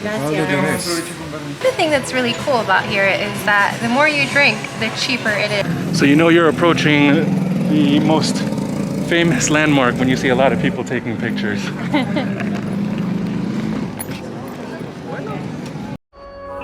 Gracias. The thing that's really cool about here is that the more you drink, the cheaper it is. So you know you're approaching the most famous landmark when you see a lot of people taking pictures.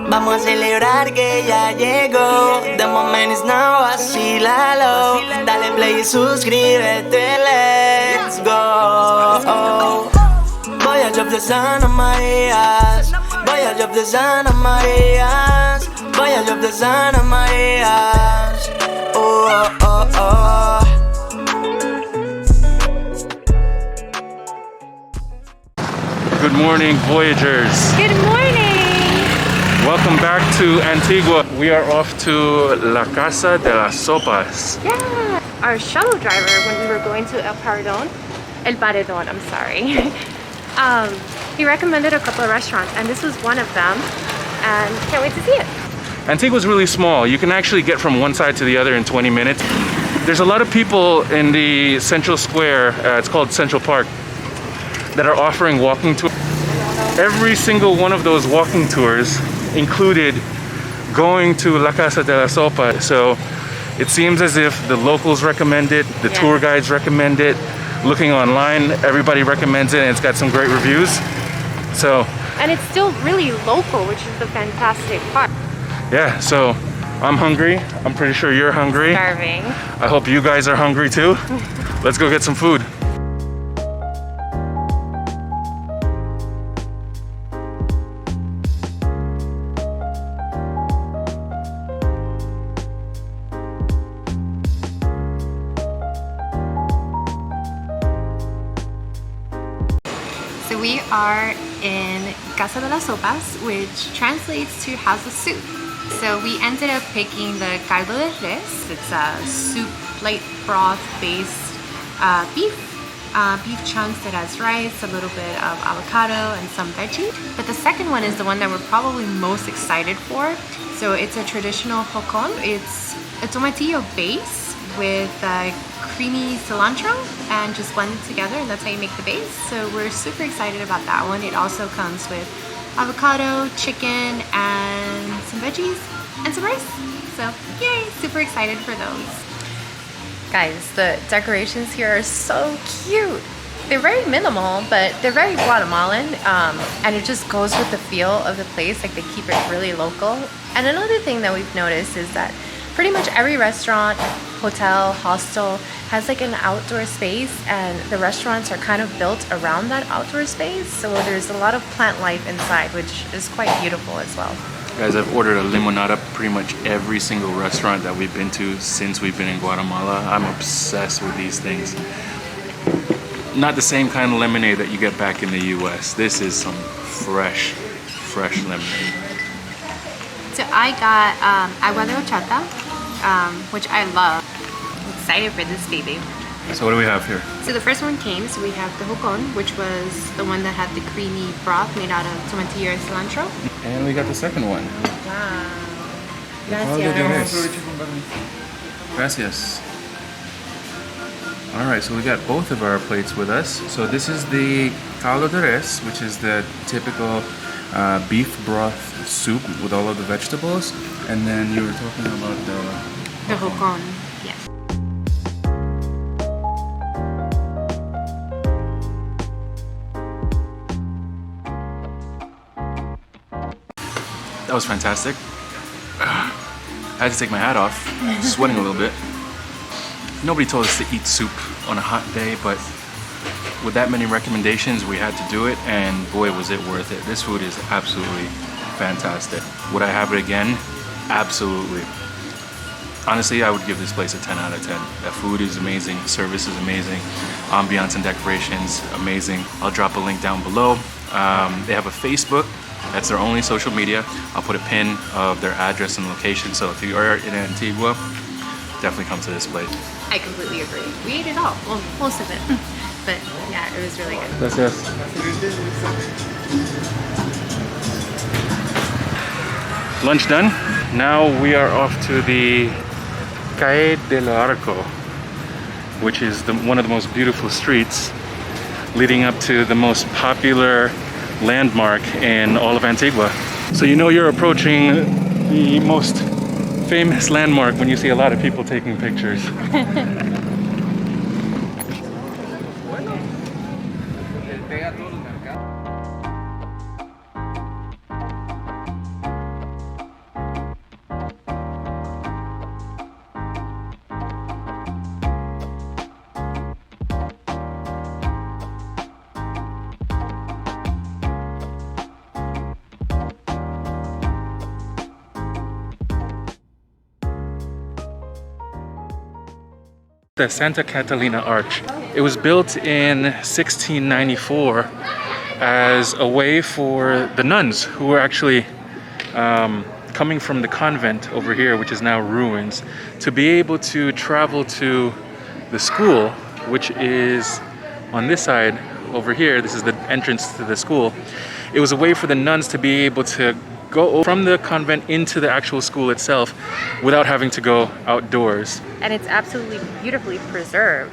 Vamos a celebrar que ya llegó. The moment is now, vacílalo. Dale play y suscríbete, let's go. Voyage of the Santa Marias. Voyage of the Santa Marias. Voyage of the Santa Marias. Oh, oh, oh, Good morning, Voyagers. Good morning! Welcome back to Antigua. We are off to La Casa de las Sopas. Yeah! Our shuttle driver, when we were going to El Paredón, I'm sorry. He recommended a couple of restaurants, and this was one of them, and can't wait to see it. Antigua's really small. You can actually get from one side to the other in 20 minutes. There's a lot of people in the central square, it's called Central Park, that are offering walking tours. Every single one of those walking tours included going to La Casa de la Sopa. So it seems as if the locals recommend it, the tour guides recommend it, looking online, everybody recommends it, and it's got some great reviews. So, and it's still really local, which is the fantastic part. Yeah, so I'm hungry. I'm pretty sure you're hungry. Starving. I hope you guys are hungry too. Let's go get some food. So we are in Casa de las Sopas, which translates to house of soup. So we ended up picking the caldo de res. It's a soup, light broth-based beef chunks that has rice, a little bit of avocado, and some veggie. But the second one is the one that we're probably most excited for. So it's a traditional jocon. It's a tomatillo base with creamy cilantro and just blend it together, and that's how you make the base. So we're super excited about that one. It also comes with avocado, chicken, and some veggies and some rice. So yay, super excited for those. Guys, the decorations here are so cute. They're very minimal, but they're very Guatemalan, and it just goes with the feel of the place. Like, they keep it really local. And another thing that we've noticed is that pretty much every restaurant, hotel, hostel has like an outdoor space, and the restaurants are kind of built around that outdoor space. So there's a lot of plant life inside, which is quite beautiful as well. Guys, I've ordered a limonada pretty much every single restaurant that we've been to since we've been in Guatemala. I'm obsessed with these things. Not the same kind of lemonade that you get back in the US. This is some fresh lemonade. So I got agua de horchata, which I love. I'm excited for this baby. So what do we have here? So the first one came, so we have the jocon, which was the one that had the creamy broth made out of tomatillo and cilantro. And we got the second one. Wow. Gracias. Gracias. All right, so we got both of our plates with us. So this is the caldo de res, which is the typical beef broth soup with all of the vegetables. And then you were talking about the jocon. Yeah. That was fantastic. I had to take my hat off, sweating a little bit. Nobody told us to eat soup on a hot day, but with that many recommendations, we had to do it, and boy, was it worth it. This food is absolutely fantastic. Would I have it again? Absolutely. Honestly, I would give this place a 10 out of 10. The food is amazing, service is amazing, ambiance and decorations, amazing. I'll drop a link down below. They have a Facebook. That's their only social media. I'll put a pin of their address and location, so if you are in Antigua, definitely come to this place. I completely agree. We ate it all. Well, most of it. But yeah, it was really good. Gracias. Lunch done. Now we are off to the Calle del Arco, which is one of the most beautiful streets leading up to the most popular landmark in all of Antigua. So you know you're approaching the most famous landmark when you see a lot of people taking pictures. The Santa Catalina Arch. It was built in 1694 as a way for the nuns who were actually coming from the convent over here, which is now ruins, to be able to travel to the school, which is on this side over here. This is the entrance to the school. It was a way for the nuns to be able to go from the convent into the actual school itself without having to go outdoors. And it's absolutely beautifully preserved.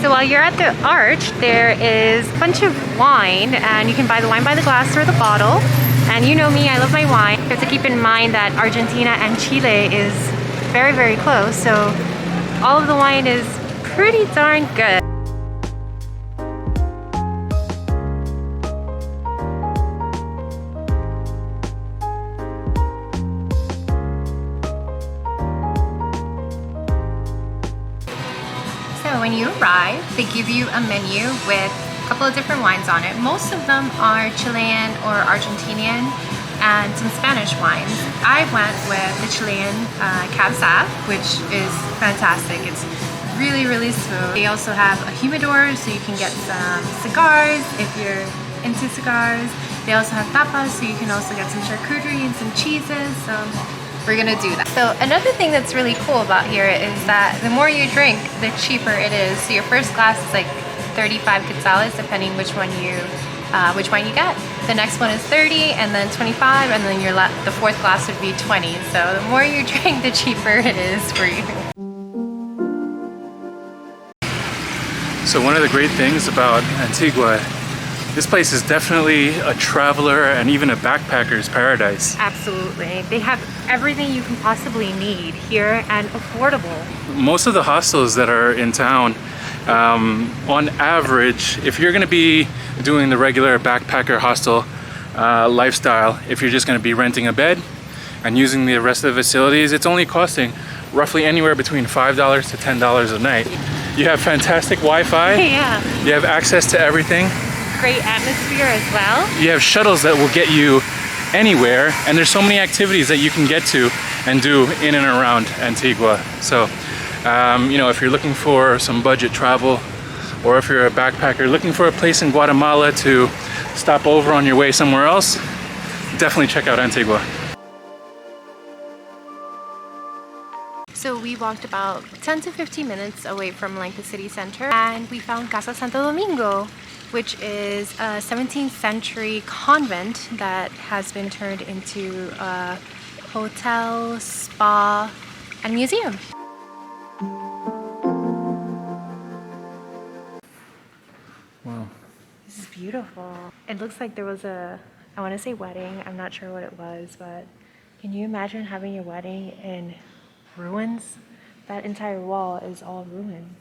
So while you're at the arch, there is a bunch of wine, and you can buy the wine by the glass or the bottle. And you know me, I love my wine. You have to keep in mind that Argentina and Chile is very, very close, so all of the wine is pretty darn good. When you arrive, they give you a menu with a couple of different wines on it. Most of them are Chilean or Argentinian and some Spanish wines. I went with the Chilean Casa, which is fantastic. It's really, really smooth. They also have a humidor, so you can get some cigars if you're into cigars. They also have tapas, so you can also get some charcuterie and some cheeses. So we're gonna do that. So another thing that's really cool about here is that the more you drink, the cheaper it is. So your first glass is like 35 quetzales, depending which wine you get. The next one is 30, and then 25, and then the fourth glass would be 20. So the more you drink, the cheaper it is for you. So one of the great things about Antigua, this place is definitely a traveler and even a backpacker's paradise. Absolutely. They have everything you can possibly need here and affordable. Most of the hostels that are in town, on average, if you're going to be doing the regular backpacker hostel lifestyle, if you're just going to be renting a bed and using the rest of the facilities, it's only costing roughly anywhere between $5 to $10 a night. You have fantastic Wi-Fi. Yeah. You have access to everything. Great atmosphere as well. You have shuttles that will get you anywhere, and there's so many activities that you can get to and do in and around Antigua. So, you know, if you're looking for some budget travel, or if you're a backpacker looking for a place in Guatemala to stop over on your way somewhere else, definitely check out Antigua. So we walked about 10 to 15 minutes away from like the city center, and we found Casa Santo Domingo, which is a 17th century convent that has been turned into a hotel, spa, and museum. Wow. This is beautiful. It looks like there was I want to say wedding, I'm not sure what it was, but can you imagine having your wedding in ruins? That entire wall is all ruins.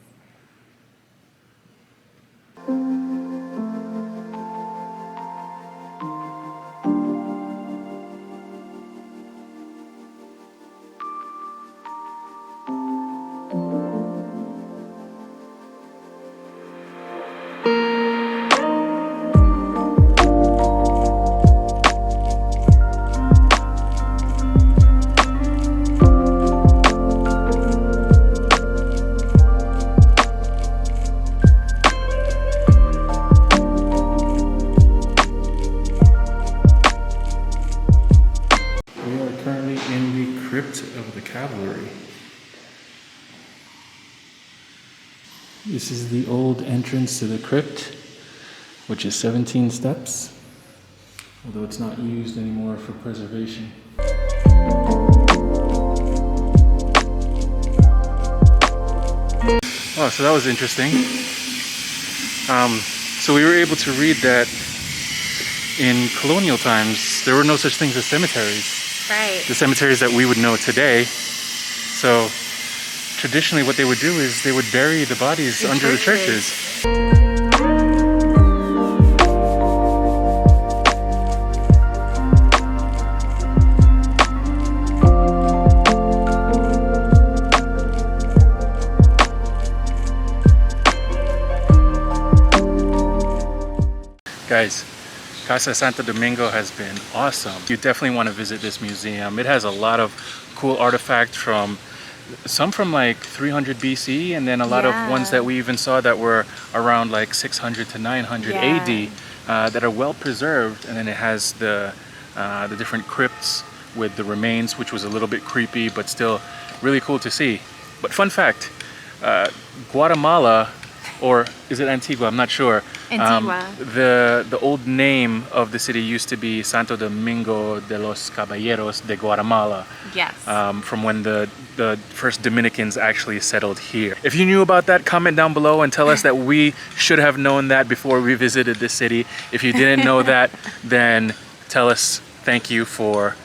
This is the old entrance to the crypt, which is 17 steps, although it's not used anymore for preservation. Oh, so that was interesting. So we were able to read that in colonial times, there were no such things as cemeteries. Right. The cemeteries that we would know today. So traditionally what they would do is they would bury the bodies under the churches. Guys, Casa Santo Domingo has been awesome. You definitely want to visit this museum. It has a lot of cool artifacts from like 300 BC, and then a lot of ones that we even saw that were around like 600 to 900 AD that are well preserved. And then it has the different crypts with the remains, which was a little bit creepy, but still really cool to see. But fun fact, Guatemala, or is it Antigua? I'm not sure. Antigua. The old name of the city used to be Santo Domingo de los Caballeros de Guatemala. Yes. From when the first Dominicans actually settled here. If you knew about that, comment down below and tell us that we should have known that before we visited this city. If you didn't know that, then tell us thank you for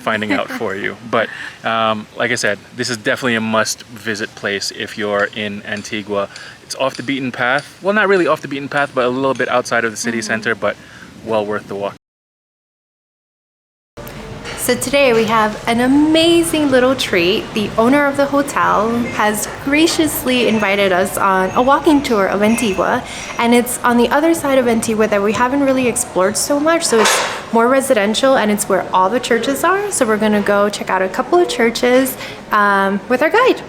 finding out for you. But like I said, this is definitely a must visit place if you're in Antigua. It's off the beaten path. Well, not really off the beaten path, but a little bit outside of the city center, but well worth the walk. So today we have an amazing little treat. The owner of the hotel has graciously invited us on a walking tour of Antigua, and it's on the other side of Antigua that we haven't really explored so much. So it's more residential, and it's where all the churches are. So we're gonna go check out a couple of churches with our guide.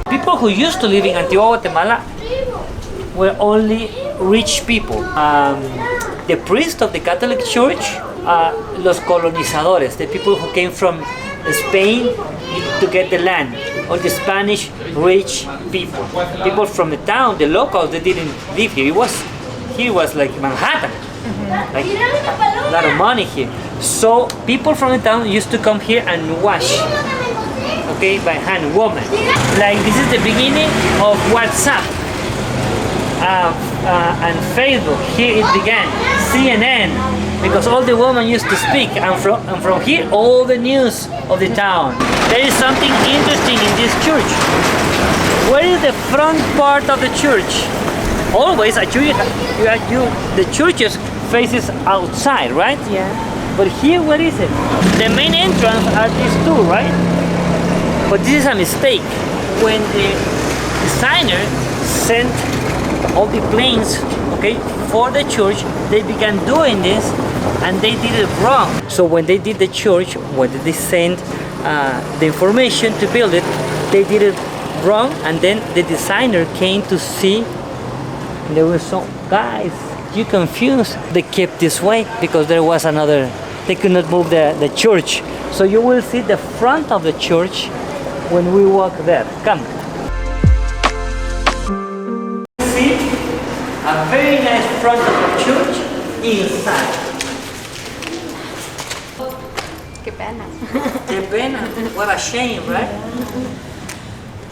People who used to live in Antigua Guatemala were only rich people. The priest of the Catholic Church, los colonizadores, the people who came from Spain to get the land, or the Spanish rich people. People from the town, the locals, they didn't live here. Here was like Manhattan, like a lot of money here. So people from the town used to come here and wash. Okay, by hand, woman. Like this is the beginning of WhatsApp and Facebook. Here it began. CNN, because all the women used to speak, and from here all the news of the town. There is something interesting in this church. Where is the front part of the church? Always, actually, the churches faces outside, right? Yeah. But here, where is it? The main entrance are these two, right? But this is a mistake. When the designer sent all the plans, okay, for the church, they began doing this and they did it wrong. So when they did the church, when they sent the information to build it, they did it wrong, and then the designer came to see. And there were some guys, you confused. They kept this way because there was another. They could not move the church. So you will see the front of the church when we walk there. Come. See a very nice front of the church inside. Qué pena. Qué pena. What a shame, right?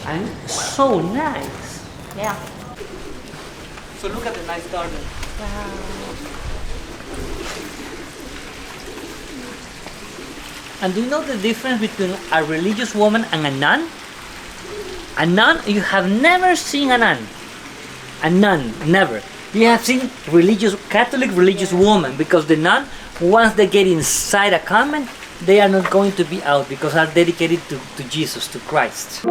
And so nice. Yeah. So look at the nice garden. Wow. And do you know the difference between a religious woman and a nun? A nun, you have never seen a nun. A nun, never. You have seen Catholic religious woman, because the nun, once they get inside a convent, they are not going to be out because they are dedicated to Jesus, to Christ.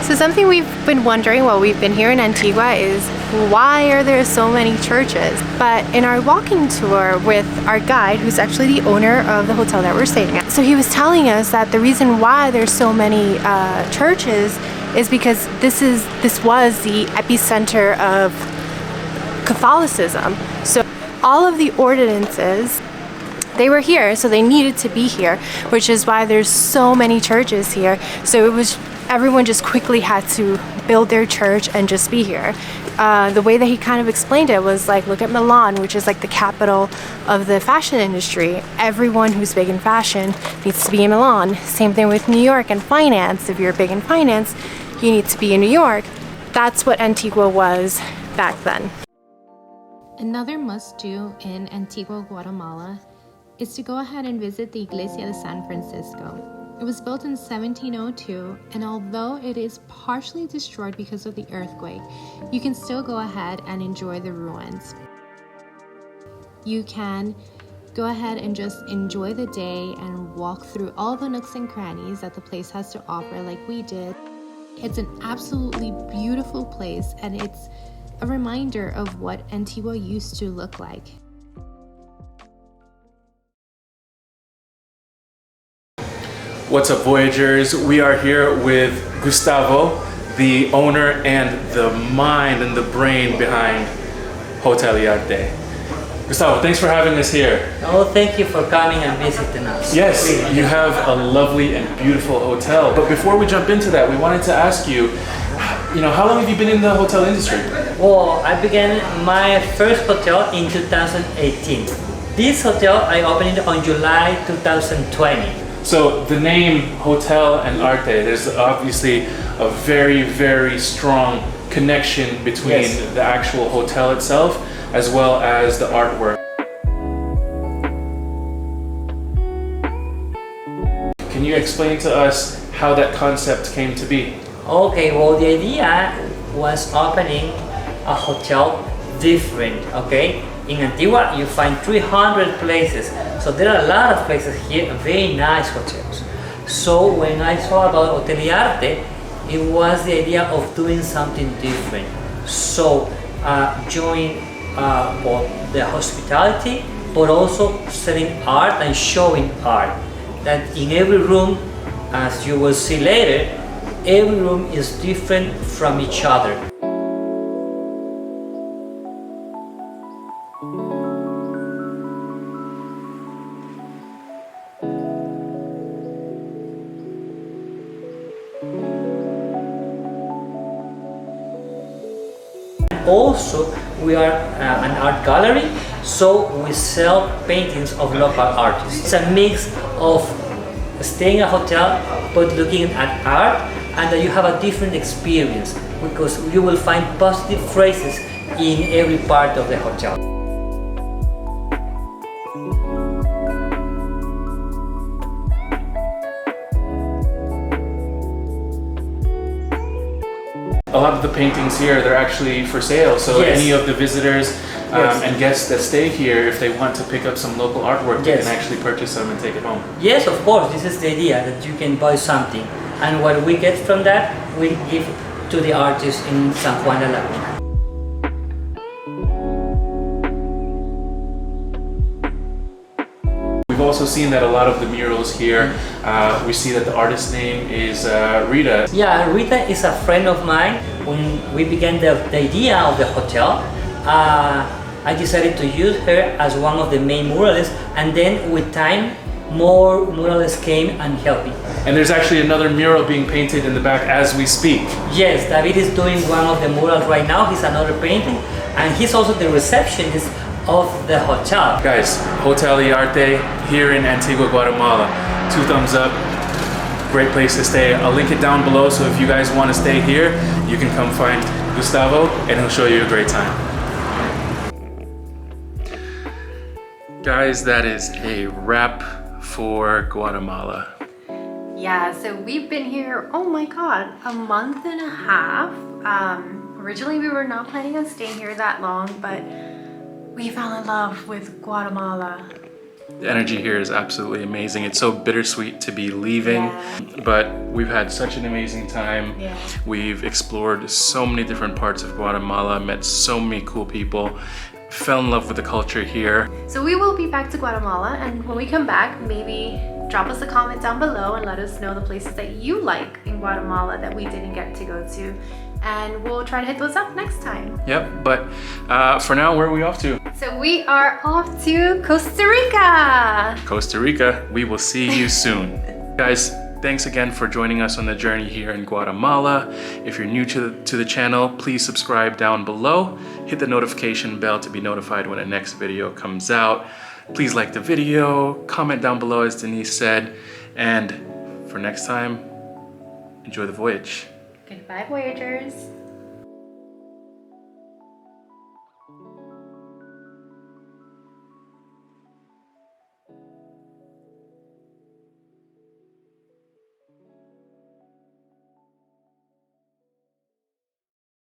So something we've been wondering while we've been here in Antigua is, why are there so many churches? But in our walking tour with our guide, who's actually the owner of the hotel that we're staying at, so he was telling us that the reason why there's so many churches is because this was the epicenter of Catholicism. So all of the ordinances, they were here, so they needed to be here, which is why there's so many churches here. So it was, everyone just quickly had to build their church and just be here. The way that he kind of explained it was like, look at Milan, which is like the capital of the fashion industry. Everyone who's big in fashion needs to be in Milan. Same thing with New York and finance. If you're big in finance, you need to be in New York. That's what Antigua was back then. Another must-do in Antigua Guatemala is to go ahead and visit the Iglesia de San Francisco. It was built in 1702, and although it is partially destroyed because of the earthquake, you can still go ahead and enjoy the ruins. You can go ahead and just enjoy the day and walk through all the nooks and crannies that the place has to offer like we did. It's an absolutely beautiful place, and it's a reminder of what Antigua used to look like. What's up, Voyagers? We are here with Gustavo, the owner and the mind and the brain behind Hoteliarte. Gustavo, thanks for having us here. Oh, thank you for coming and visiting us. Yes, you have a lovely and beautiful hotel. But before we jump into that, we wanted to ask you, how long have you been in the hotel industry? Well, I began my first hotel in 2018. This hotel I opened on July 2020. So the name Hotel and Arte, there's obviously a very, very strong connection between the actual hotel itself as well as the artwork. Can you explain to us how that concept came to be? Okay, well, the idea was opening a hotel different, okay? In Antigua, you find 300 places. So there are a lot of places here, very nice hotels. So when I saw about Hoteliarte, it was the idea of doing something different. So join both the hospitality, but also selling art and showing art. That in every room, as you will see later, every room is different from each other. Also, we are an art gallery, so we sell paintings of local artists. It's a mix of staying in a hotel but looking at art, and that you have a different experience because you will find positive phrases in every part of the hotel. A lot of the paintings here, they're actually for sale. So any of the visitors and guests that stay here, if they want to pick up some local artwork, they can actually purchase them and take it home. Yes, of course. This is the idea, that you can buy something. And what we get from that, we give to the artists in San Juan de la Laguna. We've also seen that a lot of the murals here, we see that the artist's name is Rita. Yeah, Rita is a friend of mine. When we began the idea of the hotel, I decided to use her as one of the main muralists, and then with time, more muralists came and helped me. And there's actually another mural being painted in the back as we speak. Yes, David is doing one of the murals right now. He's another painting, and he's also the receptionist of the hotel. Guys, Hoteliarte here in Antigua, Guatemala. 2 thumbs up. Great place to stay. I'll link it down below, so if you guys want to stay here, you can come find Gustavo and he'll show you a great time. Guys, that is a wrap for Guatemala. Yeah, so we've been here, oh my god, a month and a half. Originally we were not planning on staying here that long, but we fell in love with Guatemala. The energy here is absolutely amazing. It's so bittersweet to be leaving, but we've had such an amazing time. We've explored so many different parts of Guatemala, met so many cool people, fell in love with the culture here. So we will be back to Guatemala, and when we come back, maybe drop us a comment down below and let us know the places that you like in in Guatemala that we didn't get to go to. And we'll try to hit those up next time. Yep, but for now, where are we off to? So we are off to Costa Rica. Costa Rica. We will see you soon. Guys, thanks again for joining us on the journey here in Guatemala. If you're new to the channel, please subscribe down below. Hit the notification bell to be notified when the next video comes out. Please like the video, comment down below as Denise said, and for next time, enjoy the voyage. Goodbye, Voyagers.